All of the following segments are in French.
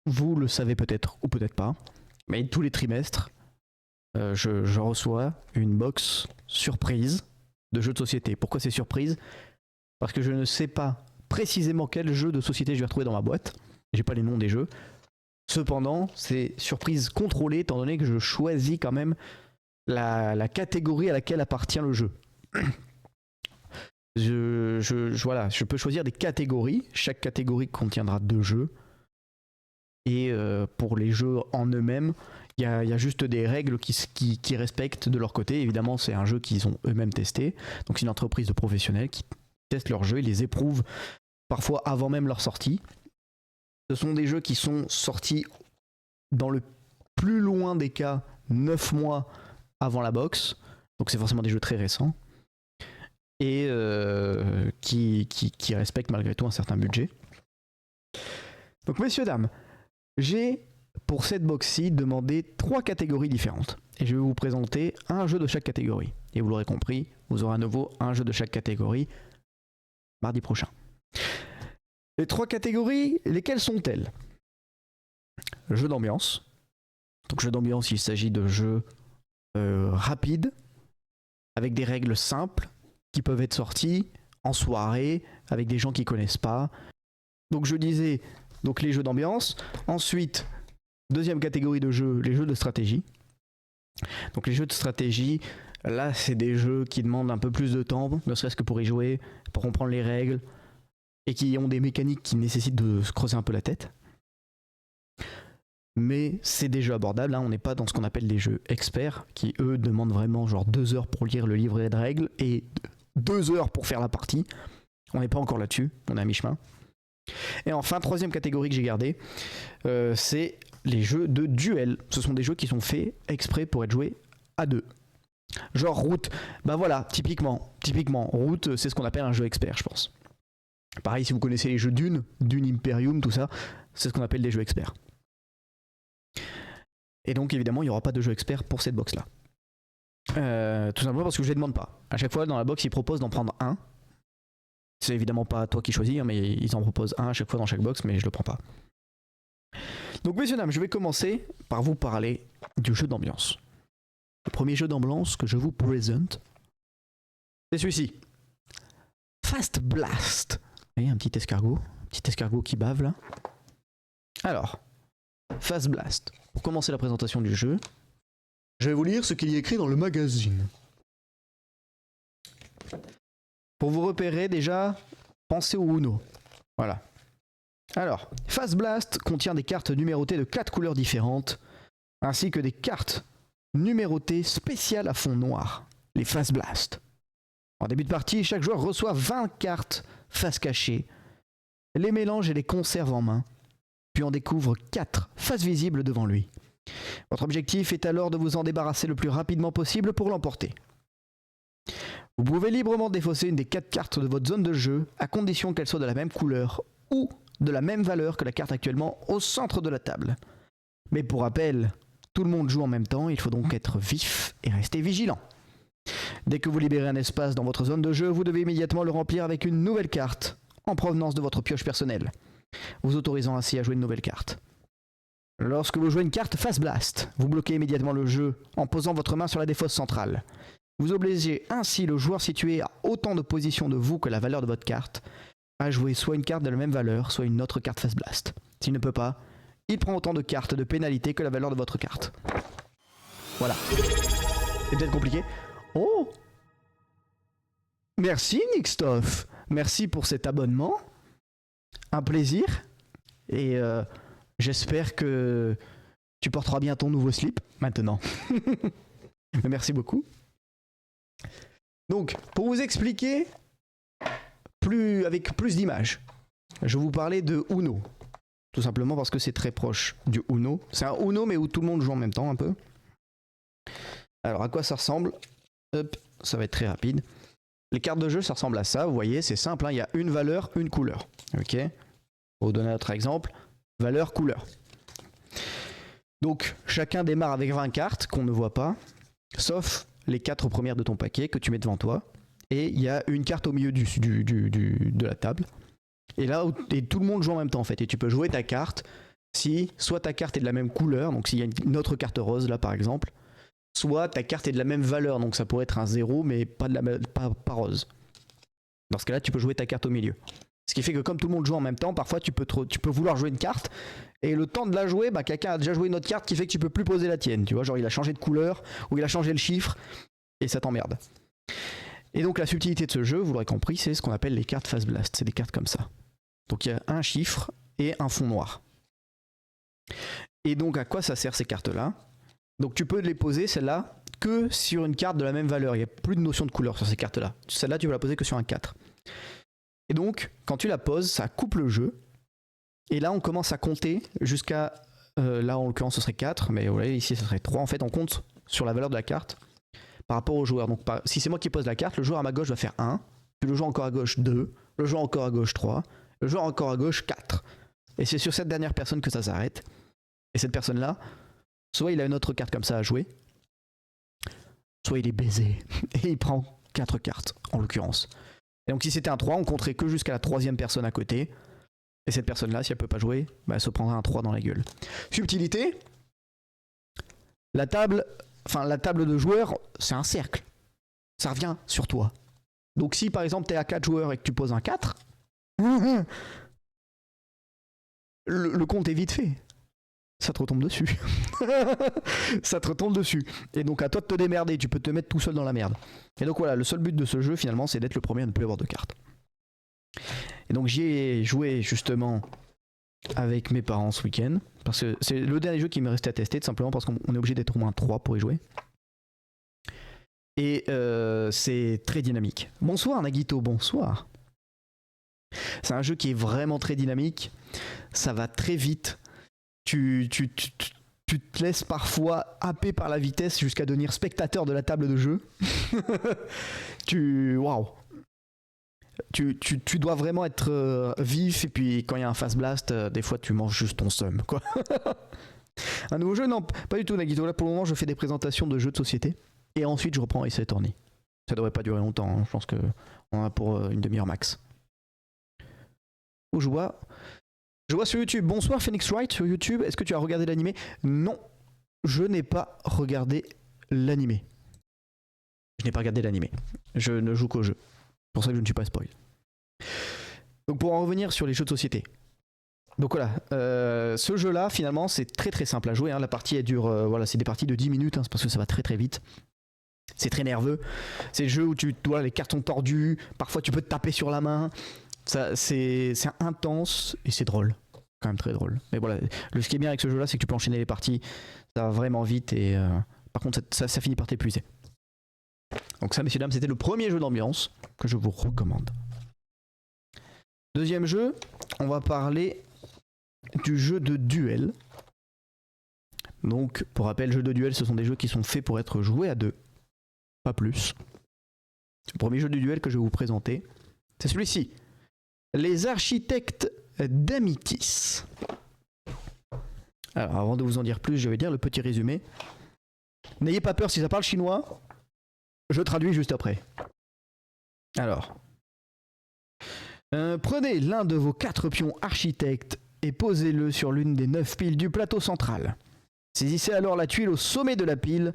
vous le savez peut-être ou peut-être pas, mais tous les trimestres, je reçois une box surprise de jeux de société. Pourquoi c'est surprise? Parce que je ne sais pas précisément quel jeu de société je vais retrouver dans ma boîte. J'ai pas les noms des jeux. Cependant, c'est surprise contrôlée étant donné que je choisis quand même la catégorie à laquelle appartient le jeu. Voilà, je peux choisir des catégories. Chaque catégorie contiendra 2 jeux. Et pour les jeux en eux-mêmes, il y a juste des règles qui respectent de leur côté. Évidemment, c'est un jeu qu'ils ont eux-mêmes testé. Donc c'est une entreprise de professionnels qui testent leurs jeux, ils les éprouvent parfois avant même leur sortie. Ce sont des jeux qui sont sortis dans le plus loin des cas 9 mois avant la box. Donc c'est forcément des jeux très récents. Et qui respectent malgré tout un certain budget. Donc messieurs, dames, j'ai pour cette box-ci demandé 3 catégories différentes. Et je vais vous présenter un jeu de chaque catégorie. Et vous l'aurez compris, vous aurez à nouveau un jeu de chaque catégorie mardi prochain. Les 3 catégories, lesquelles sont-elles? Jeu d'ambiance. Donc jeu d'ambiance, il s'agit de jeux rapides, avec des règles simples, qui peuvent être sortis en soirée, avec des gens qui ne connaissent pas. Donc je disais, donc les jeux d'ambiance. Ensuite, deuxième catégorie de jeux, les jeux de stratégie. Donc les jeux de stratégie, là c'est des jeux qui demandent un peu plus de temps, ne serait-ce que pour y jouer, pour comprendre les règles, et qui ont des mécaniques qui nécessitent de se creuser un peu la tête. Mais c'est des jeux abordables, hein. On n'est pas dans ce qu'on appelle des jeux experts, qui eux demandent vraiment genre 2 heures pour lire le livret de règles, et 2 heures pour faire la partie. On n'est pas encore là-dessus, on est à mi-chemin. Et enfin, troisième catégorie que j'ai gardée, c'est les jeux de duel. Ce sont des jeux qui sont faits exprès pour être joués à 2. Genre Route, bah voilà, typiquement, Route, c'est ce qu'on appelle un jeu expert, je pense. Pareil, si vous connaissez les jeux Dune Imperium, tout ça, c'est ce qu'on appelle des jeux experts. Et donc évidemment, il n'y aura pas de jeu expert pour cette box-là. Tout simplement parce que je ne les demande pas. À chaque fois, dans la box, ils proposent d'en prendre un. C'est évidemment pas toi qui choisis, hein, mais ils en proposent un à chaque fois dans chaque box, mais je le prends pas. Donc messieurs, dames, je vais commencer par vous parler du jeu d'ambiance. Le premier jeu d'ambiance que je vous présente, c'est celui-ci. Fast Blast. Vous voyez, un petit escargot qui bave là. Alors, Fast Blast. Pour commencer la présentation du jeu, je vais vous lire ce qu'il y a écrit dans le magazine. Pour vous repérer déjà, pensez au Uno. Voilà. Alors, Fast Blast contient des cartes numérotées de 4 couleurs différentes, ainsi que des cartes numérotées spéciales à fond noir, les Fast Blast. En début de partie, chaque joueur reçoit 20 cartes face cachée, les mélange et les conserve en main, puis en découvre 4 faces visibles devant lui. Votre objectif est alors de vous en débarrasser le plus rapidement possible pour l'emporter. Vous pouvez librement défausser une des 4 cartes de votre zone de jeu, à condition qu'elle soit de la même couleur ou de la même valeur que la carte actuellement au centre de la table. Mais pour rappel, tout le monde joue en même temps, il faut donc être vif et rester vigilant. Dès que vous libérez un espace dans votre zone de jeu, vous devez immédiatement le remplir avec une nouvelle carte, en provenance de votre pioche personnelle, vous autorisant ainsi à jouer une nouvelle carte. Lorsque vous jouez une carte Fast Blast, vous bloquez immédiatement le jeu en posant votre main sur la défausse centrale. Vous obligez ainsi le joueur situé à autant de positions de vous que la valeur de votre carte à jouer soit une carte de la même valeur, soit une autre carte Fast Blast. S'il ne peut pas, il prend autant de cartes de pénalité que la valeur de votre carte. Voilà. C'est peut-être compliqué. Oh! Merci Nickstoff. Merci pour cet abonnement. Un plaisir. Et j'espère que tu porteras bien ton nouveau slip maintenant. Merci beaucoup. Donc, pour vous expliquer avec plus d'images, je vais vous parler de Uno. Tout simplement parce que c'est très proche du Uno. C'est un Uno mais où tout le monde joue en même temps un peu. Alors à quoi ça ressemble? Hop, ça va être très rapide. Les cartes de jeu, ça ressemble à ça. Vous voyez, c'est simple, hein, il y a une valeur, une couleur. Ok. Pour vous donner un autre exemple. Valeur, couleur. Donc, chacun démarre avec 20 cartes qu'on ne voit pas, sauf les 4 premières de ton paquet que tu mets devant toi. Et il y a une carte au milieu de la table. Et là, et tout le monde joue en même temps en fait. Et tu peux jouer ta carte si soit ta carte est de la même couleur, donc s'il y a une autre carte rose là par exemple, soit ta carte est de la même valeur, donc ça pourrait être un 0 mais pas rose. Dans ce cas-là, tu peux jouer ta carte au milieu. Ce qui fait que comme tout le monde joue en même temps, parfois tu peux vouloir jouer une carte et le temps de la jouer, bah, quelqu'un a déjà joué une autre carte qui fait que tu peux plus poser la tienne. Tu vois, genre il a changé de couleur ou il a changé le chiffre et ça t'emmerde. Et donc la subtilité de ce jeu, vous l'aurez compris, c'est ce qu'on appelle les cartes Fast Blast. C'est des cartes comme ça. Donc il y a un chiffre et un fond noir. Et donc à quoi ça sert ces cartes-là? Donc tu peux les poser, celle-là, que sur une carte de la même valeur. Il n'y a plus de notion de couleur sur ces cartes-là. Celle-là, tu peux la poser que sur un 4. Et donc, quand tu la poses, ça coupe le jeu. Et là, on commence à compter jusqu'à... là, en l'occurrence, ce serait 4. Mais vous voyez, ici, ce serait 3. En fait, on compte sur la valeur de la carte par rapport au joueur. Donc, si c'est moi qui pose la carte, le joueur à ma gauche va faire 1. Puis le joueur encore à gauche, 2. Le joueur encore à gauche, 3. Le joueur encore à gauche, 4. Et c'est sur cette dernière personne que ça s'arrête. Et cette personne-là, soit il a une autre carte comme ça à jouer, soit il est baisé. Et il prend 4 cartes, en l'occurrence. Et donc si c'était un 3, on compterait que jusqu'à la troisième personne à côté. Et cette personne-là, si elle peut pas jouer, bah, elle se prendra un 3 dans la gueule. Subtilité, la table de joueurs, c'est un cercle. Ça revient sur toi. Donc si par exemple tu es à 4 joueurs et que tu poses un 4, le compte est vite fait. Ça te retombe dessus. Ça te retombe dessus. Et donc à toi de te démerder, tu peux te mettre tout seul dans la merde. Et donc voilà, le seul but de ce jeu finalement, c'est d'être le premier à ne plus avoir de cartes. Et donc j'y ai joué justement avec mes parents ce week-end. Parce que c'est le dernier jeu qui me restait à tester, tout simplement parce qu'on est obligé d'être au moins 3 pour y jouer. Et c'est très dynamique. Bonsoir Nagito, bonsoir. C'est un jeu qui est vraiment très dynamique. Ça va très vite. Tu te laisses parfois happer par la vitesse jusqu'à devenir spectateur de la table de jeu. Waouh. Tu dois vraiment être vif, et puis quand il y a un fast blast, des fois tu manges juste ton seum, quoi. Un nouveau jeu? Non, pas du tout Nagito. Là pour le moment je fais des présentations de jeux de société et ensuite je reprends Ace Attorney. Ça devrait pas durer longtemps, hein. Je pense qu'on en a pour une demi-heure max. Où je vois sur YouTube. Bonsoir Phoenix Wright sur YouTube. Est-ce que tu as regardé l'animé? Non, je n'ai pas regardé l'animé. Je n'ai pas regardé l'animé. Je ne joue qu'au jeu. C'est pour ça que je ne suis pas spoil. Donc pour en revenir sur les jeux de société. Donc voilà, ce jeu-là finalement c'est très très simple à jouer. Hein. La partie elle dure, voilà, c'est des parties de 10 minutes, hein, c'est parce que ça va très très vite. C'est très nerveux. C'est le jeu où les cartes sont tordues. Parfois tu peux te taper sur la main. C'est intense et c'est drôle. Quand même très drôle. Mais voilà, ce qui est bien avec ce jeu là, c'est que tu peux enchaîner les parties, ça va vraiment vite et par contre ça finit par t'épuiser. Donc ça messieurs dames, c'était le premier jeu d'ambiance que je vous recommande. Deuxième jeu, on va parler du jeu de duel. Donc pour rappel, jeux de duel, ce sont des jeux qui sont faits pour être joués à deux, pas plus. Le premier jeu de duel que je vais vous présenter, c'est celui-ci. Les architectes d'Amitis. Alors avant de vous en dire plus, je vais dire le petit résumé. N'ayez pas peur si ça parle chinois, je traduis juste après. Alors, prenez l'un de vos 4 pions architectes et posez-le sur l'une des 9 piles du plateau central. Saisissez alors la tuile au sommet de la pile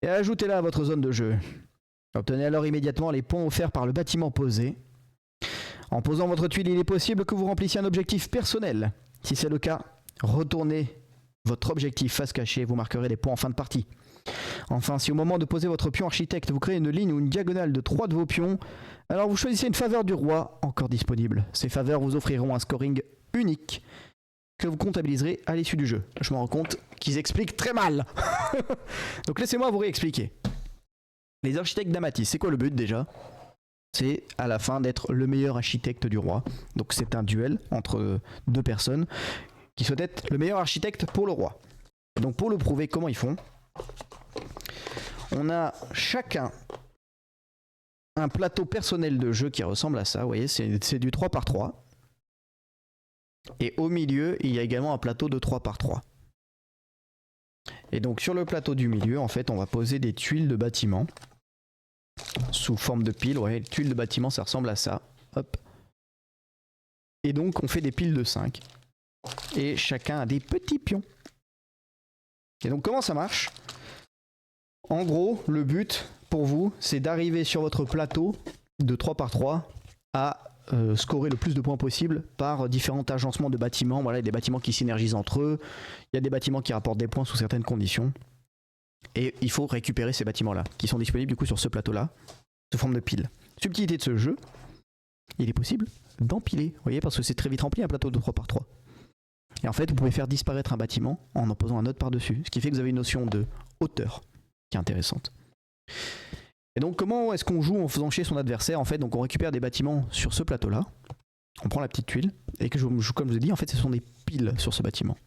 et ajoutez-la à votre zone de jeu. Obtenez alors immédiatement les points offerts par le bâtiment posé. En posant votre tuile, il est possible que vous remplissiez un objectif personnel. Si c'est le cas, retournez votre objectif face cachée et vous marquerez des points en fin de partie. Enfin, si au moment de poser votre pion architecte, vous créez une ligne ou une diagonale de 3 de vos pions, alors vous choisissez une faveur du roi encore disponible. Ces faveurs vous offriront un scoring unique que vous comptabiliserez à l'issue du jeu. Je me rends compte qu'ils expliquent très mal. Donc laissez-moi vous réexpliquer. Les architectes d'Amatis, c'est quoi le but déjà ? C'est à la fin d'être le meilleur architecte du roi. Donc c'est un duel entre 2 personnes qui souhaitent être le meilleur architecte pour le roi. Donc pour le prouver, comment ils font ? On a chacun un plateau personnel de jeu qui ressemble à ça. Vous voyez, c'est du 3x3. Et au milieu, il y a également un plateau de 3x3. Et donc sur le plateau du milieu, en fait, on va poser des tuiles de bâtiment sous forme de piles. Ouais, les tuiles de bâtiment, ça ressemble à ça. Hop. Et donc on fait des piles de 5. Et chacun a des petits pions. Et donc comment ça marche? En gros, le but pour vous, c'est d'arriver sur votre plateau de 3 par 3 à scorer le plus de points possible par différents agencements de bâtiments. Voilà, il y a des bâtiments qui synergisent entre eux, il y a des bâtiments qui rapportent des points sous certaines conditions. Et il faut récupérer ces bâtiments-là, qui sont disponibles du coup sur ce plateau-là, sous forme de piles. Subtilité de ce jeu, il est possible d'empiler, vous voyez, parce que c'est très vite rempli un plateau de 3 par 3. Et en fait, vous pouvez faire disparaître un bâtiment en posant un autre par-dessus, ce qui fait que vous avez une notion de hauteur qui est intéressante. Et donc comment est-ce qu'on joue en faisant chier son adversaire? En fait, donc on récupère des bâtiments sur ce plateau-là, on prend la petite tuile, et que comme je vous ai dit, en fait, ce sont des piles sur ce bâtiment.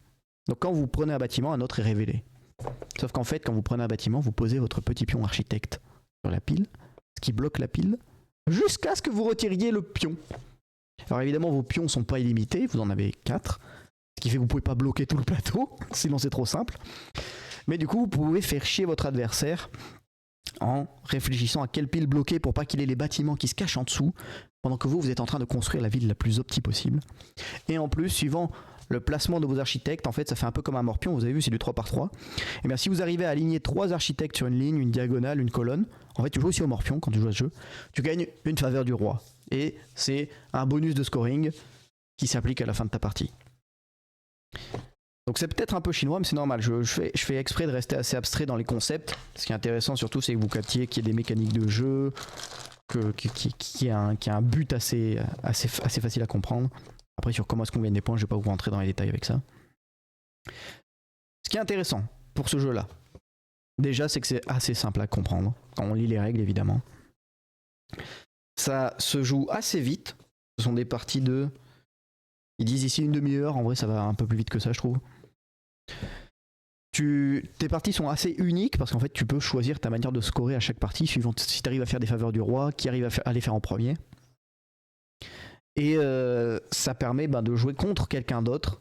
Donc quand vous prenez un bâtiment, un autre est révélé. Sauf qu'en fait, quand vous prenez un bâtiment, vous posez votre petit pion architecte sur la pile, ce qui bloque la pile, jusqu'à ce que vous retiriez le pion. Alors évidemment, vos pions ne sont pas illimités, vous en avez 4, ce qui fait que vous ne pouvez pas bloquer tout le plateau, sinon c'est trop simple. Mais du coup, vous pouvez faire chier votre adversaire en réfléchissant à quelle pile bloquer pour pas qu'il ait les bâtiments qui se cachent en dessous, pendant que vous êtes en train de construire la ville la plus opti possible. Et en plus, suivant le placement de vos architectes, en fait, ça fait un peu comme un morpion, vous avez vu, c'est du 3 par 3. Et bien si vous arrivez à aligner 3 architectes sur une ligne, une diagonale, une colonne, en fait, tu joues aussi au morpion quand tu joues à ce jeu, tu gagnes une faveur du roi. Et c'est un bonus de scoring qui s'applique à la fin de ta partie. Donc c'est peut-être un peu chinois, mais c'est normal. Je fais exprès de rester assez abstrait dans les concepts. Ce qui est intéressant surtout, c'est que vous captiez qu'il y ait des mécaniques de jeu, qu'il y a un but assez facile à comprendre. Après, sur comment est-ce qu'on gagne des points, je ne vais pas vous rentrer dans les détails avec ça. Ce qui est intéressant pour ce jeu-là, déjà, c'est que c'est assez simple à comprendre. Quand on lit les règles, évidemment. Ça se joue assez vite. Ce sont des parties de... Ils disent ici une demi-heure. En vrai, ça va un peu plus vite que ça, je trouve. Tes parties sont assez uniques parce qu'en fait, tu peux choisir ta manière de scorer à chaque partie, suivant si tu arrives à faire des faveurs du roi, qui arrive à les faire en premier. Et ça permet de jouer contre quelqu'un d'autre.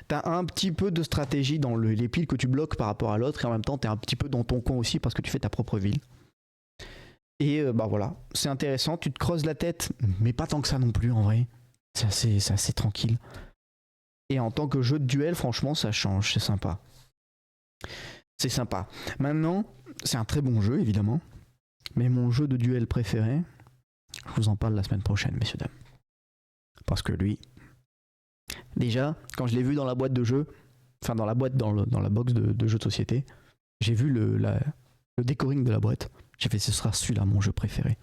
T'as un petit peu de stratégie dans les piles que tu bloques par rapport à l'autre, et en même temps t'es un petit peu dans ton coin aussi parce que tu fais ta propre ville. Et voilà, c'est intéressant, tu te creuses la tête, mais pas tant que ça non plus en vrai. C'est assez tranquille. Et en tant que jeu de duel, franchement, ça change, c'est sympa. C'est sympa. Maintenant, c'est un très bon jeu, évidemment. Mais mon jeu de duel préféré, je vous en parle la semaine prochaine, messieurs, dames. Parce que lui, déjà, quand je l'ai vu dans la boîte de jeu, enfin dans la boîte, dans la box de jeux de société, j'ai vu le décoring de la boîte. J'ai fait, ce sera celui-là mon jeu préféré.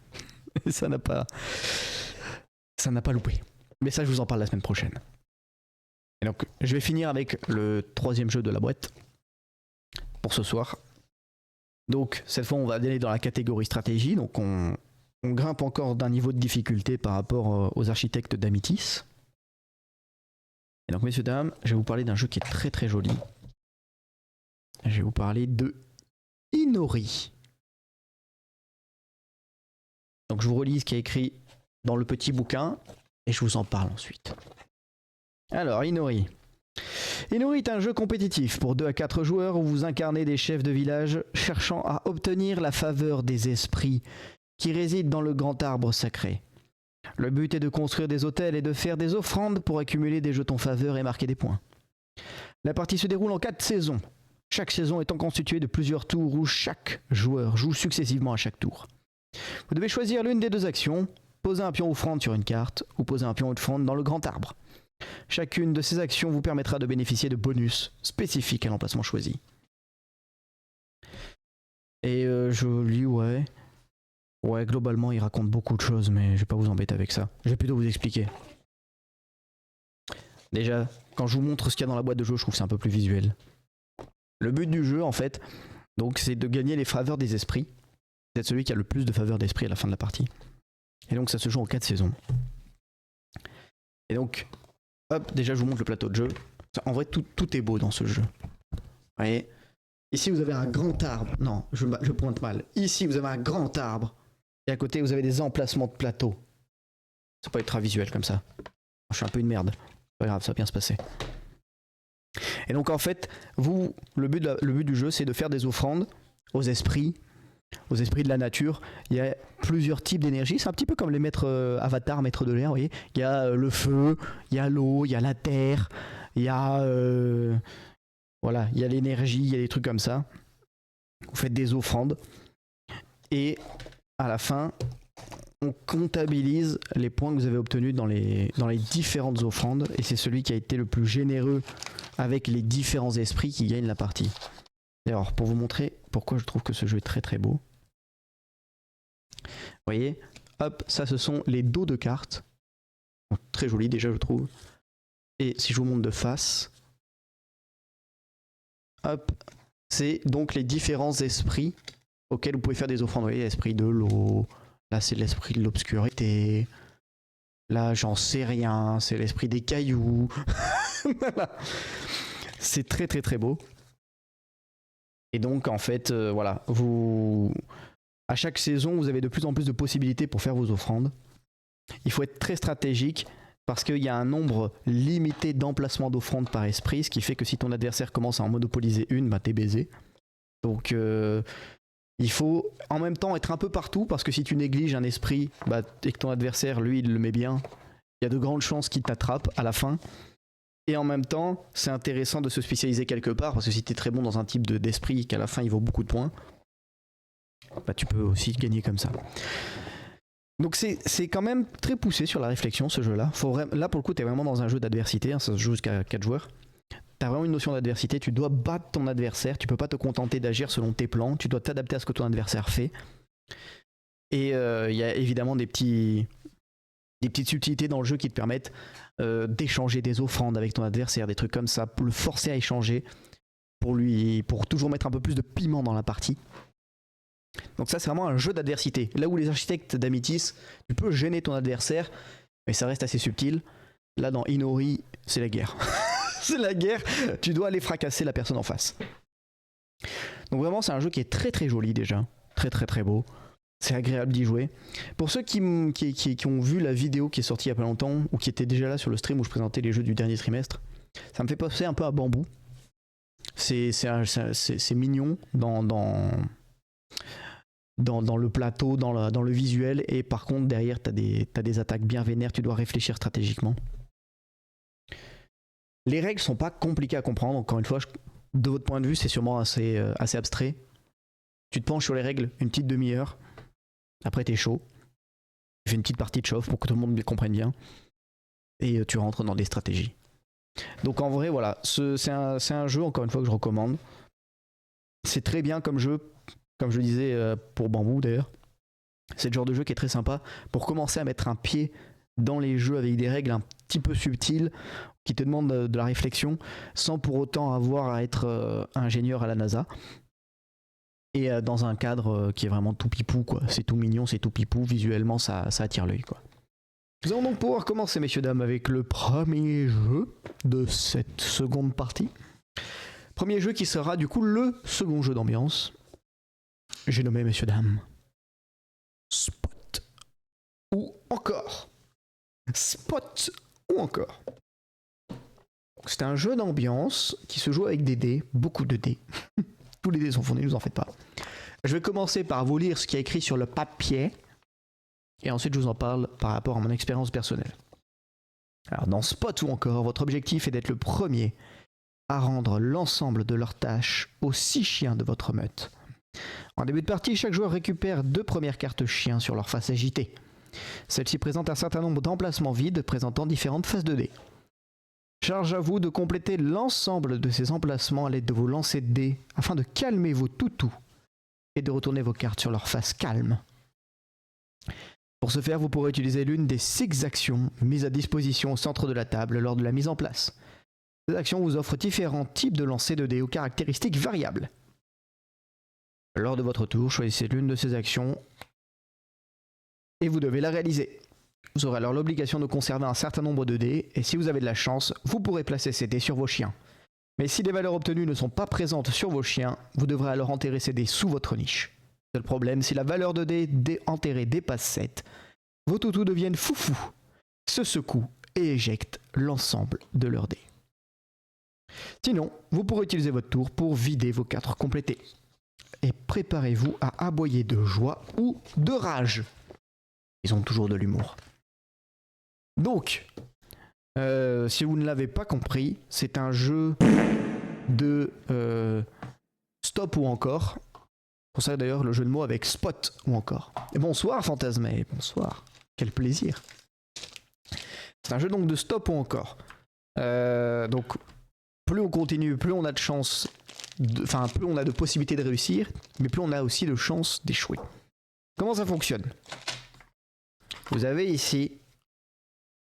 ça n'a pas loupé. Mais ça, je vous en parle la semaine prochaine. Et donc, je vais finir avec le 3e jeu de la boîte pour ce soir. Donc, cette fois, on va aller dans la catégorie stratégie. Donc, on grimpe encore d'un niveau de difficulté par rapport aux architectes d'Amitis. Et donc, messieurs, dames, je vais vous parler d'un jeu qui est très très joli. Je vais vous parler de Inori. Donc, je vous relis ce qui est écrit dans le petit bouquin et je vous en parle ensuite. Alors, Inori. Inori est un jeu compétitif pour 2 à 4 joueurs où vous incarnez des chefs de village cherchant à obtenir la faveur des esprits qui résident dans le grand arbre sacré. Le but est de construire des hôtels et de faire des offrandes pour accumuler des jetons faveur et marquer des points. La partie se déroule en 4 saisons, chaque saison étant constituée de plusieurs tours où chaque joueur joue successivement à chaque tour. Vous devez choisir l'une des 2 actions, poser un pion offrande sur une carte ou poser un pion offrande dans le grand arbre. Chacune de ces actions vous permettra de bénéficier de bonus spécifiques à l'emplacement choisi. Et je lis, ouais, globalement il raconte beaucoup de choses, mais je vais pas vous embêter avec ça. Je vais plutôt vous expliquer. Déjà, quand je vous montre ce qu'il y a dans la boîte de jeu, je trouve que c'est un peu plus visuel. Le but du jeu, en fait, donc, c'est de gagner les faveurs des esprits. C'est celui qui a le plus de faveurs d'esprit à la fin de la partie. Et donc ça se joue en 4 saisons. Et donc, hop, déjà je vous montre le plateau de jeu. En vrai, tout est beau dans ce jeu. Vous voyez ? Ici, vous avez un grand arbre. Non, je pointe mal. Ici, vous avez un grand arbre. Et à côté, vous avez des emplacements de plateaux. Ça peut être très visuel comme ça. Je suis un peu une merde. Pas grave, ça va bien se passer. Et donc, en fait, le but du jeu, c'est de faire des offrandes aux esprits de la nature. Il y a plusieurs types d'énergie. C'est un petit peu comme les maîtres avatars, maîtres de l'air, vous voyez. Il y a le feu, il y a l'eau, il y a la terre, il y a voilà, il y a l'énergie, il y a des trucs comme ça. Vous faites des offrandes et à la fin, on comptabilise les points que vous avez obtenus dans les différentes offrandes et c'est celui qui a été le plus généreux avec les différents esprits qui gagne la partie. Alors, pour vous montrer pourquoi je trouve que ce jeu est très très beau. Vous voyez, hop, ça ce sont les dos de cartes. Très joli déjà je trouve. Et si je vous montre de face, hop, c'est donc les différents esprits auxquels vous pouvez faire des offrandes. Vous voyez, l'esprit de l'eau, là c'est l'esprit de l'obscurité, là j'en sais rien, c'est l'esprit des cailloux. Voilà. C'est très très très beau. Et donc en fait, voilà, à chaque saison, vous avez de plus en plus de possibilités pour faire vos offrandes. Il faut être très stratégique parce qu'il y a un nombre limité d'emplacements d'offrandes par esprit, ce qui fait que si ton adversaire commence à en monopoliser une, bah t'es baisé. Donc il faut en même temps être un peu partout parce que si tu négliges un esprit bah, et que ton adversaire, lui, il le met bien, il y a de grandes chances qu'il t'attrape à la fin. Et en même temps, c'est intéressant de se spécialiser quelque part parce que si tu es très bon dans un type d'esprit qu'à la fin il vaut beaucoup de points, bah, tu peux aussi gagner comme ça. Donc c'est quand même très poussé sur la réflexion ce jeu-là. Là pour le coup, tu es vraiment dans un jeu d'adversité, hein, ça se joue jusqu'à 4 joueurs. Tu as vraiment une notion d'adversité, tu dois battre ton adversaire, tu peux pas te contenter d'agir selon tes plans, tu dois t'adapter à ce que ton adversaire fait. Et il y a évidemment des petites subtilités dans le jeu qui te permettent d'échanger des offrandes avec ton adversaire, des trucs comme ça, pour le forcer à échanger, pour toujours mettre un peu plus de piment dans la partie. Donc ça c'est vraiment un jeu d'adversité. Là où les architectes d'Amitis, tu peux gêner ton adversaire, mais ça reste assez subtil. Là dans Inori, c'est la guerre. C'est la guerre, tu dois aller fracasser la personne en face. Donc vraiment c'est un jeu qui est très très joli déjà, très très très beau. C'est agréable d'y jouer. Pour ceux qui ont vu la vidéo qui est sortie il y a pas longtemps, ou qui étaient déjà là sur le stream où je présentais les jeux du dernier trimestre, ça me fait penser un peu à Bambou. C'est mignon dans le plateau, dans le visuel, et par contre derrière t'as des attaques bien vénères, tu dois réfléchir stratégiquement. Les règles sont pas compliquées à comprendre, encore une fois, de votre point de vue c'est sûrement assez abstrait. Tu te penches sur les règles une petite demi-heure, après t'es chaud, tu fais une petite partie de chauffe pour que tout le monde les comprenne bien, et tu rentres dans des stratégies. Donc en vrai voilà, c'est un jeu encore une fois que je recommande. C'est très bien comme jeu, comme je le disais pour Bambou d'ailleurs. C'est le genre de jeu qui est très sympa pour commencer à mettre un pied dans les jeux avec des règles un petit peu subtiles, qui te demandent de la réflexion, sans pour autant avoir à être ingénieur à la NASA. Et dans un cadre qui est vraiment tout pipou, quoi. C'est tout mignon, c'est tout pipou, visuellement ça attire l'œil, quoi. Nous allons donc pouvoir commencer, messieurs dames, avec le premier jeu de cette seconde partie. Premier jeu qui sera du coup le second jeu d'ambiance. J'ai nommé, messieurs dames, Spot ou encore. Spot ou encore. C'est un jeu d'ambiance qui se joue avec des dés, beaucoup de dés. Tous les dés sont fournis, ne vous en faites pas. Je vais commencer par vous lire ce qui est écrit sur le papier. Et ensuite, je vous en parle par rapport à mon expérience personnelle. Alors, dans Spot ou encore, votre objectif est d'être le premier à rendre l'ensemble de leurs tâches aux 6 chiens de votre meute. En début de partie, chaque joueur récupère 2 premières cartes chiens sur leur face agitée. Celles-ci présentent un certain nombre d'emplacements vides présentant différentes faces de dés. Charge à vous de compléter l'ensemble de ces emplacements à l'aide de vos lancers de dés afin de calmer vos toutous et de retourner vos cartes sur leur face calme. Pour ce faire, vous pourrez utiliser l'une des 6 actions mises à disposition au centre de la table lors de la mise en place. Ces actions vous offrent différents types de lancers de dés aux caractéristiques variables. Lors de votre tour, choisissez l'une de ces actions et vous devez la réaliser. Vous aurez alors l'obligation de conserver un certain nombre de dés, et si vous avez de la chance, vous pourrez placer ces dés sur vos chiens. Mais si les valeurs obtenues ne sont pas présentes sur vos chiens, vous devrez alors enterrer ces dés sous votre niche. Seul problème, si la valeur de dés enterrés dépasse 7, vos toutous deviennent foufous, se secouent et éjectent l'ensemble de leurs dés. Sinon, vous pourrez utiliser votre tour pour vider vos 4 complétés. Et préparez-vous à aboyer de joie ou de rage. Ils ont toujours de l'humour. Donc, Si vous ne l'avez pas compris, c'est un jeu de stop ou encore. Pour ça d'ailleurs le jeu de mots avec spot ou encore. Et bonsoir Fantasmé, bonsoir. Quel plaisir. C'est un jeu donc de stop ou encore. Donc plus on continue, plus on a de chance, enfin plus on a de possibilités de réussir, mais plus on a aussi de chances d'échouer. Comment ça fonctionne? Vous avez ici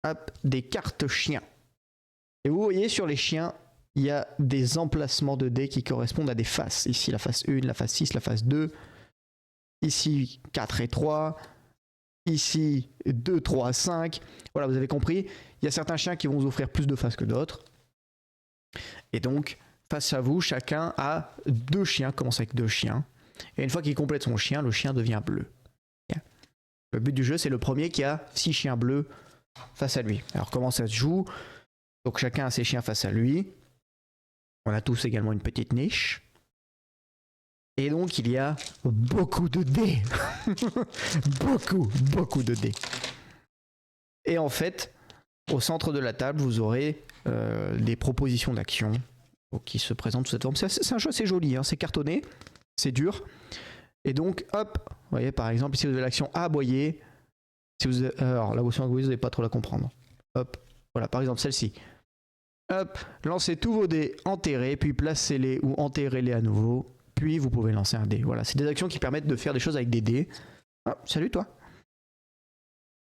hop, des cartes chiens. Et vous voyez sur les chiens, il y a des emplacements de dés qui correspondent à des faces. Ici la face 1, la face 6, la face 2. Ici 4 et 3. Ici 2, 3, 5. Voilà, vous avez compris. Il y a certains chiens qui vont vous offrir plus de faces que d'autres. Et donc, face à vous, chacun a 2 chiens, commence avec 2 chiens. Et une fois qu'il complète son chien, le chien devient bleu. Le but du jeu, c'est le premier qui a 6 chiens bleus face à lui. Alors comment ça se joue? Donc chacun a ses chiens face à lui. On a tous également une petite niche. Et donc il y a beaucoup de dés. beaucoup de dés. Et en fait, au centre de la table, vous aurez des propositions d'action qui se présentent sous cette forme. C'est un jeu assez joli, hein, c'est cartonné, c'est dur. Et donc, hop, vous voyez par exemple, ici vous avez l'action aboyer. Si vous, alors, l'action aboyer, vous n'allez pas trop la comprendre. Hop, voilà, par exemple celle-ci. Hop, lancez tous vos dés enterrés, puis placez-les ou enterrez-les à nouveau. Puis vous pouvez lancer un dé. Voilà, c'est des actions qui permettent de faire des choses avec des dés. Ah, salut toi.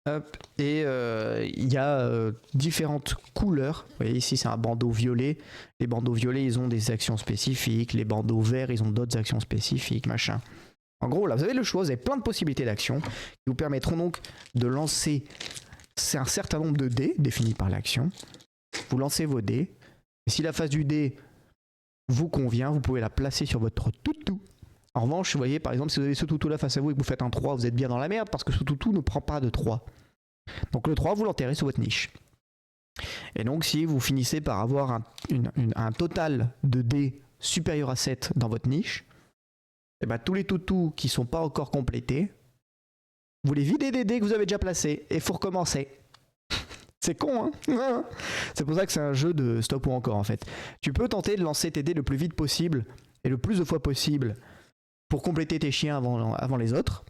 Hop, et il y a différentes couleurs. Vous voyez ici c'est un bandeau violet. Les bandeaux violets ils ont des actions spécifiques. Les bandeaux verts ils ont d'autres actions spécifiques, machin. En gros là vous avez le choix, vous avez plein de possibilités d'action qui vous permettront donc de lancer un certain nombre de dés définis par l'action. Vous lancez vos dés. Et si la phase du dé vous convient, vous pouvez la placer sur votre toutou. En revanche, vous voyez, par exemple, si vous avez ce toutou là face à vous et que vous faites un 3, vous êtes bien dans la merde parce que ce toutou ne prend pas de 3. Donc le 3, vous l'enterrez sur votre niche. Et donc, si vous finissez par avoir un total de dés supérieur à 7 dans votre niche, et ben, tous les toutous qui ne sont pas encore complétés, vous les videz des dés que vous avez déjà placés et il faut recommencer. C'est con, hein. C'est pour ça que c'est un jeu de stop ou encore, en fait. Tu peux tenter de lancer tes dés le plus vite possible et le plus de fois possible pour compléter tes chiens avant les autres.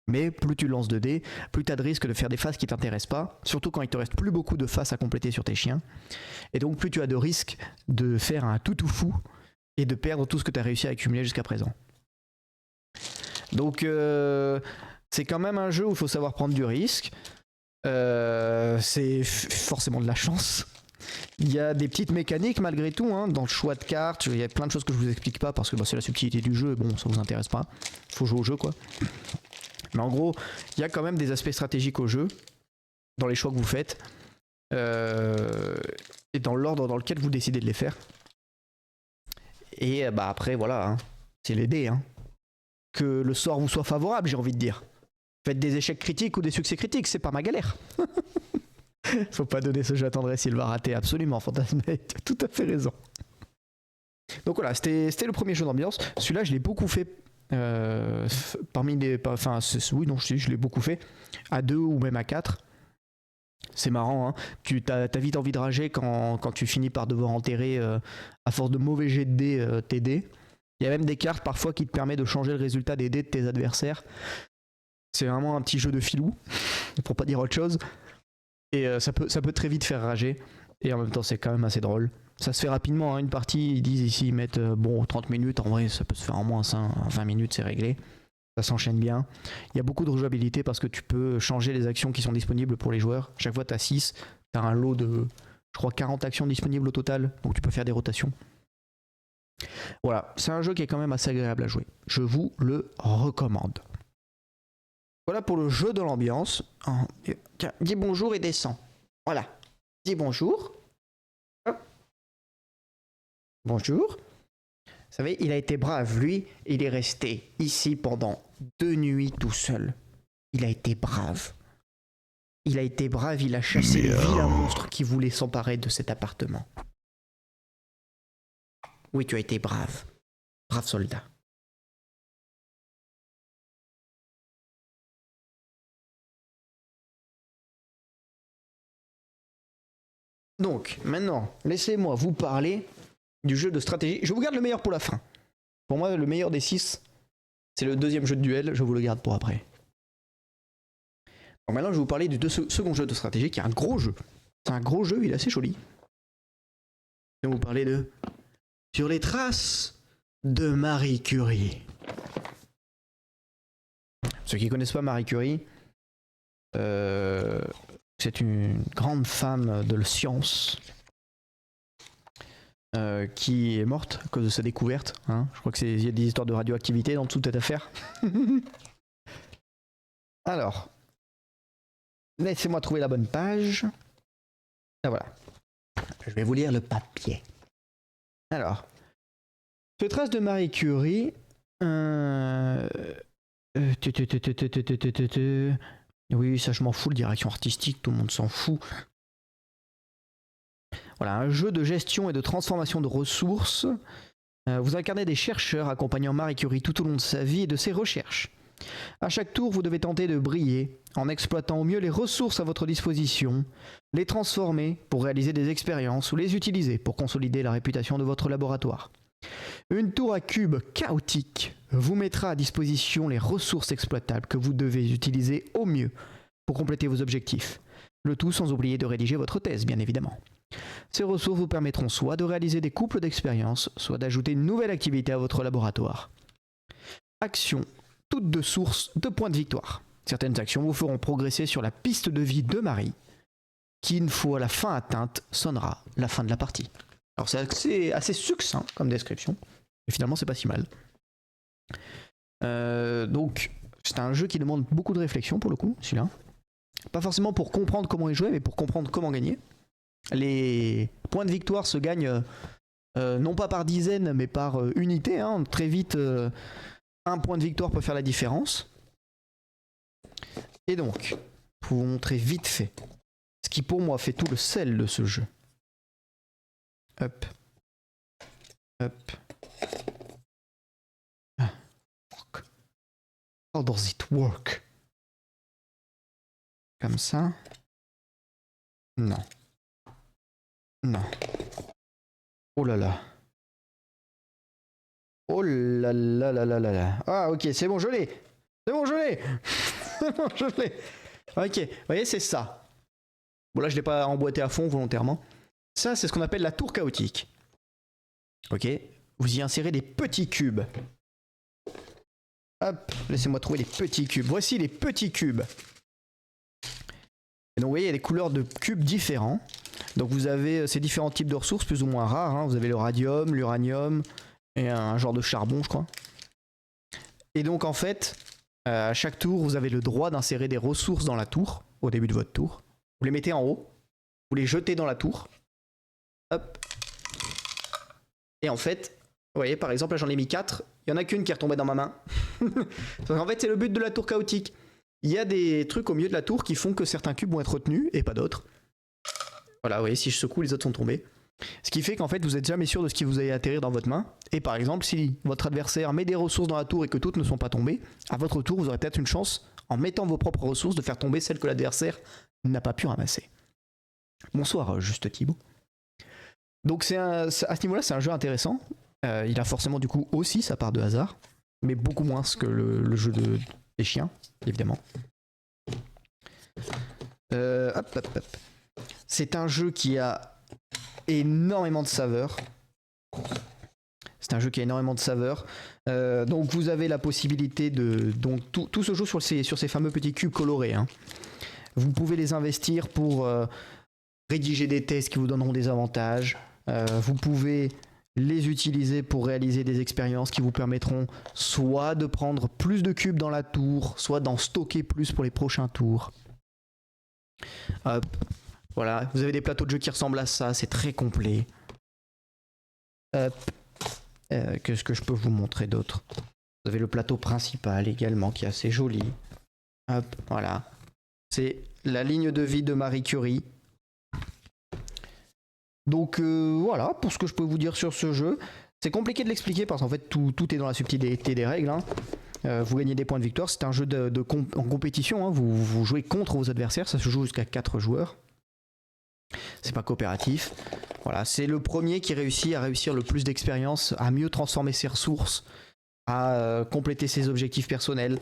Mais plus tu lances de dés, plus tu as de risque de faire des faces qui ne t'intéressent pas, surtout quand il te reste plus beaucoup de faces à compléter sur tes chiens. Et donc plus tu as de risques de faire un toutou fou et de perdre tout ce que tu as réussi à accumuler jusqu'à présent. Donc c'est quand même un jeu où il faut savoir prendre du risque. C'est forcément de la chance. Il y a des petites mécaniques malgré tout, hein, dans le choix de cartes. Il y a plein de choses que je vous explique pas parce que c'est la subtilité du jeu. Bon, ça vous intéresse pas. Faut jouer au jeu, quoi. Mais en gros, il y a quand même des aspects stratégiques au jeu, dans les choix que vous faites, et dans l'ordre dans lequel vous décidez de les faire. Et bah après, voilà, hein, c'est les dés. Hein. Que le sort vous soit favorable, j'ai envie de dire. Faites des échecs critiques ou des succès critiques, c'est pas ma galère. Faut pas donner ce jeu à tendresse, il va rater absolument, Fantasmé, tu as tout à fait raison. Donc voilà, c'était le premier jeu d'ambiance. Celui-là, je l'ai beaucoup fait parmi les... Enfin, oui, non, je l'ai beaucoup fait à 2 ou même à 4. C'est marrant, hein. Tu as vite envie de rager quand tu finis par devoir enterrer, à force de mauvais jets de dés, tes dés. Il y a même des cartes parfois qui te permettent de changer le résultat des dés de tes adversaires. C'est vraiment un petit jeu de filou, pour pas dire autre chose. Et ça peut très vite faire rager. Et en même temps, c'est quand même assez drôle. Ça se fait rapidement, hein, une partie, ils disent ici, ils mettent 30 minutes. En vrai, ça peut se faire en moins 20 minutes, c'est réglé. Ça s'enchaîne bien. Il y a beaucoup de rejouabilité parce que tu peux changer les actions qui sont disponibles pour les joueurs. Chaque fois, tu as 6. Tu as un lot de, je crois, 40 actions disponibles au total. Donc tu peux faire des rotations. Voilà, c'est un jeu qui est quand même assez agréable à jouer. Je vous le recommande. Voilà pour le jeu de l'ambiance. Tiens, dis bonjour et descends. Voilà. Dis bonjour. Hop. Bonjour. Vous savez, il a été brave, lui. Il est resté ici pendant 2 nuits tout seul. Il a été brave. Il a été brave, il a chassé les vilains monstres qui voulaient s'emparer de cet appartement. Oui, tu as été brave. Brave soldat. Donc, maintenant, laissez-moi vous parler du jeu de stratégie. Je vous garde le meilleur pour la fin. Pour moi, le meilleur des 6, c'est le deuxième jeu de duel. Je vous le garde pour après. Donc maintenant, je vais vous parler du second jeu de stratégie, qui est un gros jeu. C'est un gros jeu, il est assez joli. Je vais vous parler de Sur les traces de Marie Curie. Ceux qui ne connaissent pas Marie Curie, c'est une grande femme de la science qui est morte à cause de sa découverte. Hein. Je crois qu'il y a des histoires de radioactivité dans toute cette affaire. Alors, laissez-moi trouver la bonne page. Ah voilà. Je vais vous lire le papier. Alors, Sur les traces de Marie Curie. Oui, ça je m'en fous, la direction artistique, tout le monde s'en fout. Voilà, un jeu de gestion et de transformation de ressources. Vous incarnez des chercheurs accompagnant Marie Curie tout au long de sa vie et de ses recherches. À chaque tour, vous devez tenter de briller en exploitant au mieux les ressources à votre disposition, les transformer pour réaliser des expériences ou les utiliser pour consolider la réputation de votre laboratoire. Une tour à cubes chaotique vous mettra à disposition les ressources exploitables que vous devez utiliser au mieux pour compléter vos objectifs. Le tout sans oublier de rédiger votre thèse, bien évidemment. Ces ressources vous permettront soit de réaliser des couples d'expériences, soit d'ajouter une nouvelle activité à votre laboratoire. Actions, toutes de source de points de victoire. Certaines actions vous feront progresser sur la piste de vie de Marie, qui, une fois la fin atteinte, sonnera la fin de la partie. Alors c'est assez succinct comme description, mais finalement c'est pas si mal. Donc c'est un jeu qui demande beaucoup de réflexion pour le coup, celui-là. Pas forcément pour comprendre comment y jouer, mais pour comprendre comment gagner. Les points de victoire se gagnent non pas par dizaines, mais par unité. Hein. Très vite, un point de victoire peut faire la différence. Et donc, pour vous montrer vite fait, ce qui pour moi fait tout le sel de ce jeu. Hop. Hop. Ah, fuck. How does it work? Comme ça. Non. Non. Oh là là. Oh là là là là là là. Ah ok, c'est bon, je l'ai. C'est bon, je l'ai. C'est bon, je l'ai. Ok, vous voyez, c'est ça. Bon là, je l'ai pas emboîté à fond volontairement. Ça, c'est ce qu'on appelle la tour chaotique. Ok, vous y insérez des petits cubes. Hop, laissez-moi trouver les petits cubes. Voici les petits cubes. Et donc vous voyez, il y a des couleurs de cubes différents. Donc vous avez ces différents types de ressources plus ou moins rares. Hein. Vous avez le radium, l'uranium et un genre de charbon, je crois. Et donc en fait, à chaque tour, vous avez le droit d'insérer des ressources dans la tour, au début de votre tour. Vous les mettez en haut, vous les jetez dans la tour. Hop. Et en fait, vous voyez, par exemple, là j'en ai mis 4. Il n'y en a qu'une qui est retombée dans ma main. Parce qu'en fait, c'est le but de la tour chaotique. Il y a des trucs au milieu de la tour qui font que certains cubes vont être retenus et pas d'autres. Voilà, vous voyez, si je secoue, les autres sont tombés. Ce qui fait qu'en fait, vous n'êtes jamais sûr de ce qui vous allez atterrir dans votre main. Et par exemple, si votre adversaire met des ressources dans la tour et que toutes ne sont pas tombées, à votre tour, vous aurez peut-être une chance, en mettant vos propres ressources, de faire tomber celles que l'adversaire n'a pas pu ramasser. Bonsoir, Juste Thibaut. Donc à ce niveau-là, c'est un jeu intéressant. Il a forcément du coup aussi sa part de hasard, mais beaucoup moins que le jeu des chiens, évidemment. Hop, hop, hop. C'est un jeu qui a énormément de saveur. Donc vous avez la possibilité de... Donc tout se joue sur ces fameux petits cubes colorés. Hein. Vous pouvez les investir pour rédiger des tests qui vous donneront des avantages. Vous pouvez les utiliser pour réaliser des expériences qui vous permettront soit de prendre plus de cubes dans la tour, soit d'en stocker plus pour les prochains tours. Hop. Voilà, vous avez des plateaux de jeu qui ressemblent à ça, c'est très complet. Hop. Qu'est-ce que je peux vous montrer d'autre? Vous avez le plateau principal également qui est assez joli. Hop, voilà. C'est la ligne de vie de Marie Curie. Donc voilà, pour ce que je peux vous dire sur ce jeu. C'est compliqué de l'expliquer parce qu'en fait tout est dans la subtilité des règles. Hein. Vous gagnez des points de victoire, c'est un jeu en compétition. Hein. Vous jouez contre vos adversaires, ça se joue jusqu'à 4 joueurs. c'est pas coopératif. Voilà, c'est le premier qui réussit à réussir le plus d'expérience, à mieux transformer ses ressources, à compléter ses objectifs personnels.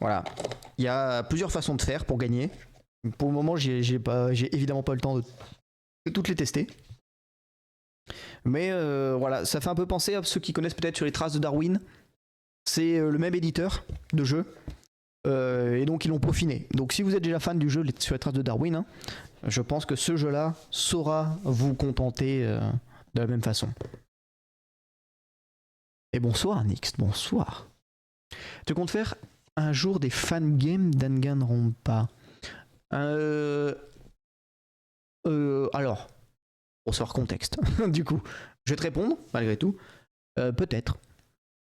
Voilà, il y a plusieurs façons de faire pour gagner. Pour le moment, j'ai évidemment pas le temps de toutes les tester. Mais voilà, ça fait un peu penser à ceux qui connaissent peut-être sur les traces de Darwin. C'est le même éditeur de jeu. Et donc ils l'ont peaufiné. Donc si vous êtes déjà fan du jeu sur les traces de Darwin, hein, je pense que ce jeu-là saura vous contenter de la même façon. Et bonsoir Nix, bonsoir. Tu comptes faire un jour des fan games Danganronpa? Alors, pour se faire contexte, du coup, je vais te répondre, malgré tout. Peut-être.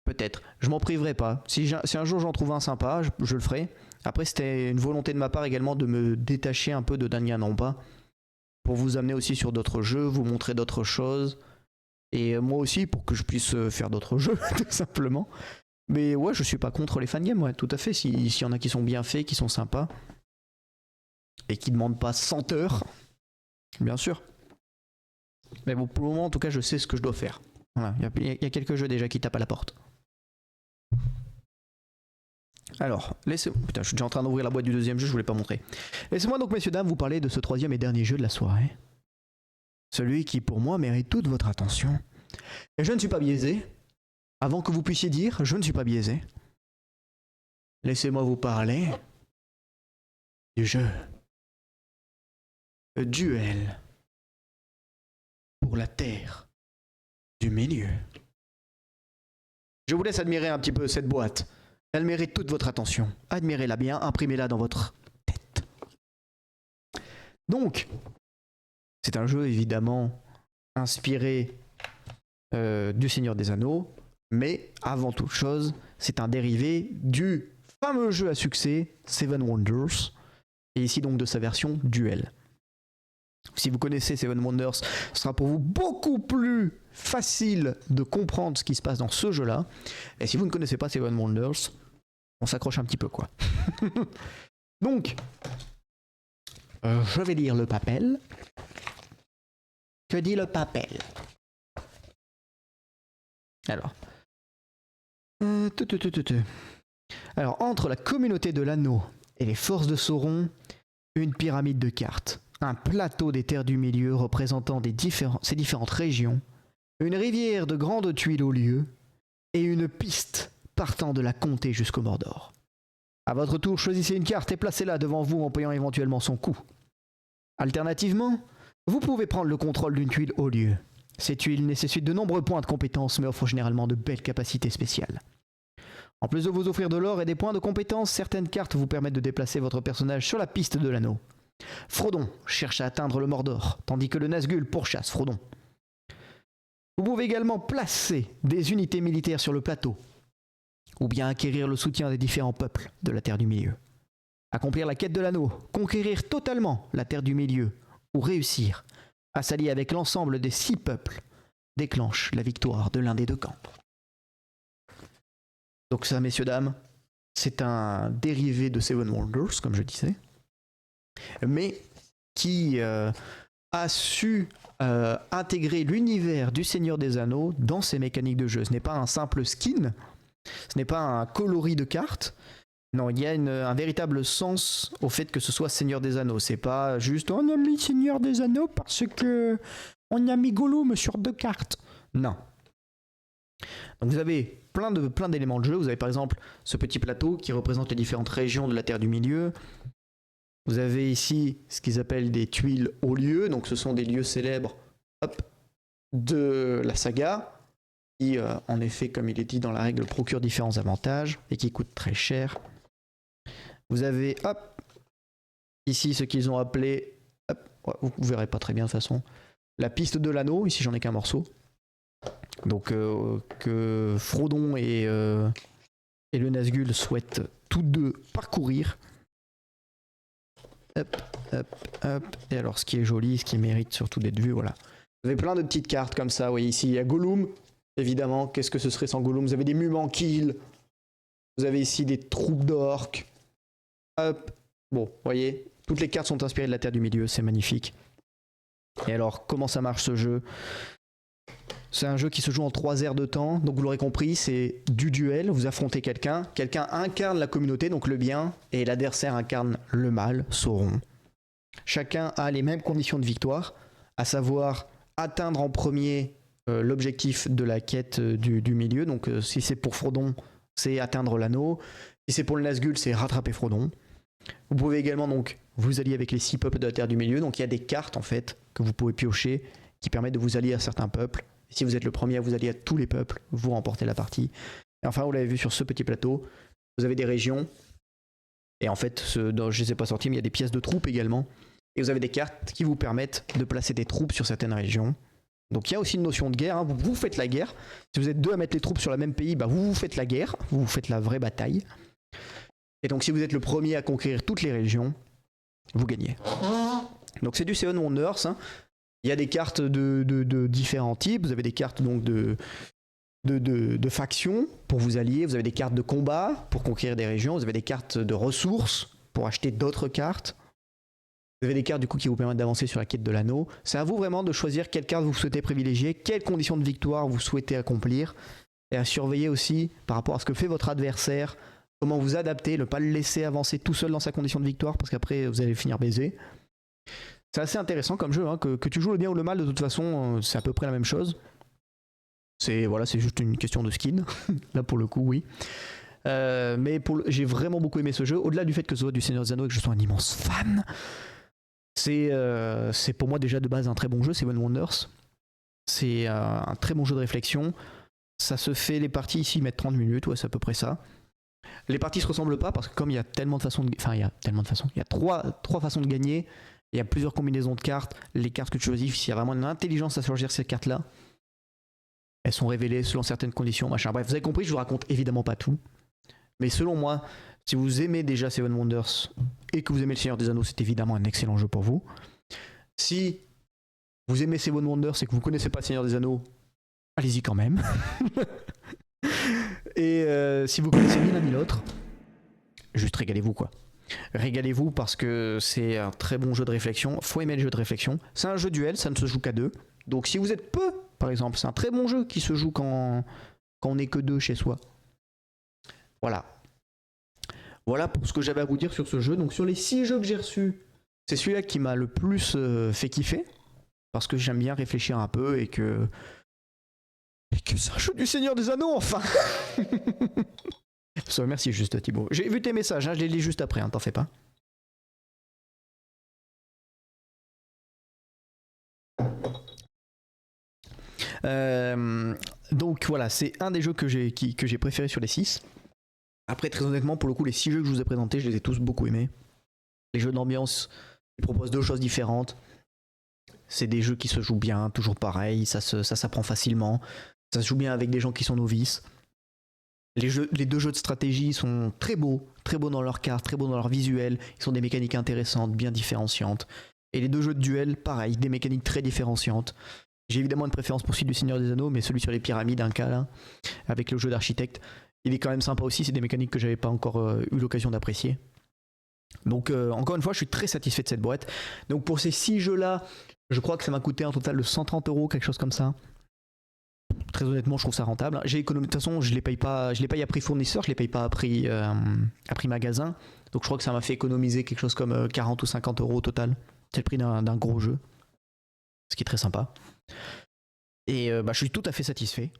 Peut-être. Je m'en priverai pas. Si un jour j'en trouve un sympa, je le ferai. Après, c'était une volonté de ma part également de me détacher un peu de Danganronpa pour vous amener aussi sur d'autres jeux, vous montrer d'autres choses. Et moi aussi, pour que je puisse faire d'autres jeux, tout simplement. Mais ouais, je suis pas contre les fangames, ouais, tout à fait. S'il y en a qui sont bien faits, qui sont sympas, et qui demandent pas 100 heures, bien sûr. Mais bon, pour le moment, en tout cas, je sais ce que je dois faire. Voilà, il y a quelques jeux déjà qui tapent à la porte. Alors, putain, je suis déjà en train d'ouvrir la boîte du deuxième jeu, je voulais pas montrer. Laissez-moi donc, messieurs, dames, vous parler de ce troisième et dernier jeu de la soirée. Celui qui, pour moi, mérite toute votre attention. Et je ne suis pas biaisé. Avant que vous puissiez dire, je ne suis pas biaisé. Laissez-moi vous parler du jeu. Le duel pour la terre du milieu. Je vous laisse admirer un petit peu cette boîte. Elle mérite toute votre attention. Admirez-la bien, imprimez-la dans votre tête. Donc, c'est un jeu évidemment inspiré du Seigneur des Anneaux, mais avant toute chose, c'est un dérivé du fameux jeu à succès Seven Wonders, et ici donc de sa version Duel. Si vous connaissez Seven Wonders, ce sera pour vous beaucoup plus facile de comprendre ce qui se passe dans ce jeu-là. Et si vous ne connaissez pas Seven Wonders, on s'accroche un petit peu, quoi. Donc, je vais lire le papel. Que dit le papel? Alors. Alors, entre la communauté de l'anneau et les forces de Sauron, une pyramide de cartes. Un plateau des terres du milieu représentant ces différentes régions, une rivière de grandes tuiles au lieu, et une piste partant de la comté jusqu'au Mordor. À votre tour, choisissez une carte et placez-la devant vous en payant éventuellement son coût. Alternativement, vous pouvez prendre le contrôle d'une tuile au lieu. Ces tuiles nécessitent de nombreux points de compétence mais offrent généralement de belles capacités spéciales. En plus de vous offrir de l'or et des points de compétence, certaines cartes vous permettent de déplacer votre personnage sur la piste de l'anneau. Frodon cherche à atteindre le Mordor, tandis que le Nazgûl pourchasse Frodon. Vous pouvez également placer des unités militaires sur le plateau, ou bien acquérir le soutien des différents peuples de la Terre du Milieu. Accomplir la quête de l'anneau, conquérir totalement la Terre du Milieu, ou réussir à s'allier avec l'ensemble des 6 peuples, déclenche la victoire de l'un des deux camps. Donc ça, messieurs, dames, c'est un dérivé de Seven Wonders, comme je disais, mais qui a su intégrer l'univers du Seigneur des Anneaux dans ses mécaniques de jeu. Ce n'est pas un simple skin, ce n'est pas un coloris de cartes. Non, il y a un véritable sens au fait que ce soit Seigneur des Anneaux. C'est pas juste on a mis Seigneur des Anneaux parce que on a mis Gollum sur 2 cartes. Non. Donc vous avez plein d'éléments de jeu. Vous avez par exemple ce petit plateau qui représente les différentes régions de la Terre du Milieu. Vous avez ici ce qu'ils appellent des tuiles hauts lieux. Donc ce sont des lieux célèbres de la saga qui, en effet, comme il est dit dans la règle, procurent différents avantages et qui coûtent très cher. Vous avez, ici ce qu'ils ont appelé, vous verrez pas très bien de toute façon, la piste de l'anneau. Ici j'en ai qu'un morceau. Donc que Frodon et le Nazgûl souhaitent tous deux parcourir. Et alors ce qui est joli, ce qui mérite surtout d'être vu, voilà. Vous avez plein de petites cartes comme ça, vous voyez ici il y a Gollum, évidemment, qu'est-ce que ce serait sans Gollum? Vous avez des Mumankil, vous avez ici des troupes d'orques. Bon, vous voyez, Toutes les cartes sont inspirées de la Terre du Milieu, c'est magnifique. Et alors, comment ça marche ce jeu? C'est un jeu qui se joue en 3 aires de temps, donc vous l'aurez compris, c'est du duel, vous affrontez quelqu'un, quelqu'un incarne la communauté, donc le bien, et l'adversaire incarne le mal, Sauron. Chacun a les mêmes conditions de victoire, à savoir atteindre en premier l'objectif de la quête du milieu, donc si c'est pour Frodon, c'est atteindre l'anneau, si c'est pour le Nazgûl, c'est rattraper Frodon. Vous pouvez également donc vous allier avec les 6 peuples de la Terre du Milieu, donc il y a des cartes en fait que vous pouvez piocher qui permettent de vous allier à certains peuples. Et si vous êtes le premier à vous allier à tous les peuples, vous remportez la partie. Et enfin, vous l'avez vu sur ce petit plateau, vous avez des régions, et en fait, je ne les ai pas sortis, mais il y a des pièces de troupes également. Et vous avez des cartes qui vous permettent de placer des troupes sur certaines régions. Donc il y a aussi une notion de guerre, hein. Vous faites la guerre. Si vous êtes 2 à mettre les troupes sur le même pays, bah vous faites la guerre, vous faites la vraie bataille. Et donc si vous êtes le premier à conquérir toutes les régions, vous gagnez. Donc c'est du Seven Wonders, hein. Il y a des cartes de différents types, vous avez des cartes donc de factions pour vous allier, vous avez des cartes de combat pour conquérir des régions, vous avez des cartes de ressources pour acheter d'autres cartes. Vous avez des cartes du coup qui vous permettent d'avancer sur la quête de l'anneau. C'est à vous vraiment de choisir quelle carte vous souhaitez privilégier, quelles conditions de victoire vous souhaitez accomplir, et à surveiller aussi par rapport à ce que fait votre adversaire, comment vous adapter, ne pas le laisser avancer tout seul dans sa condition de victoire, parce qu'après vous allez finir baisé. C'est assez intéressant comme jeu, hein, que tu joues le bien ou le mal, de toute façon, c'est à peu près la même chose. C'est juste une question de skin, là pour le coup, oui. Mais j'ai vraiment beaucoup aimé ce jeu, au-delà du fait que ce soit du Seigneur des Anneaux et que je sois un immense fan. C'est pour moi déjà de base un très bon jeu, Seven Wonders. C'est un très bon jeu de réflexion. Ça se fait, les parties ici mettent 30 minutes, ouais, c'est à peu près ça. Les parties se ressemblent pas parce que comme il y a tellement de façons il y a trois façons de gagner, il y a plusieurs combinaisons de cartes, les cartes que tu choisis, s'il y a vraiment une intelligence à choisir ces cartes là, elles sont révélées selon certaines conditions, machin. Bref, vous avez compris, je vous raconte évidemment pas tout. Mais selon moi, si vous aimez déjà Seven Wonders et que vous aimez le Seigneur des Anneaux, c'est évidemment un excellent jeu pour vous. Si vous aimez Seven Wonders et que vous connaissez pas le Seigneur des Anneaux, allez-y quand même. Et si vous connaissez ni l'un ni l'autre, juste régalez-vous quoi. Régalez-vous parce que c'est un très bon jeu de réflexion. Faut aimer le jeu de réflexion. C'est un jeu duel, ça ne se joue qu'à 2. Donc si vous êtes peu, par exemple, c'est un très bon jeu qui se joue quand on n'est que 2 chez soi. Voilà. Voilà pour ce que j'avais à vous dire sur ce jeu. Donc sur les 6 jeux que j'ai reçus, c'est celui-là qui m'a le plus fait kiffer. Parce que j'aime bien réfléchir un peu et que c'est un jeu du Seigneur des Anneaux, enfin. Merci juste Thibaut. J'ai vu tes messages, hein, je les lis juste après, hein, t'en fais pas. Donc voilà, c'est un des jeux que j'ai préféré sur les 6. Après, très honnêtement, pour le coup, les 6 jeux que je vous ai présentés, je les ai tous beaucoup aimés. Les jeux d'ambiance, ils proposent 2 choses différentes. C'est des jeux qui se jouent bien, toujours pareil, ça s'apprend facilement. Ça se joue bien avec des gens qui sont novices. Les 2 jeux de stratégie sont très beaux dans leur carte, très beaux dans leur visuel. Ils sont des mécaniques intéressantes, bien différenciantes. Et les 2 jeux de duel, pareil, des mécaniques très différenciantes. J'ai évidemment une préférence pour celui du Seigneur des Anneaux, mais celui sur les pyramides, un cas là, avec le jeu d'architecte, il est quand même sympa aussi. C'est des mécaniques que j'avais pas encore eu l'occasion d'apprécier. Donc encore une fois, je suis très satisfait de cette boîte. Donc pour ces 6 jeux là, je crois que ça m'a coûté un total de 130 €, quelque chose comme ça. Très honnêtement, je trouve ça rentable. J'ai économisé, de toute façon, je les paye à prix fournisseur, je les paye pas à prix magasin. Donc je crois que ça m'a fait économiser quelque chose comme 40 ou 50 € au total. C'est le prix d'un gros jeu, ce qui est très sympa. Et je suis tout à fait satisfait.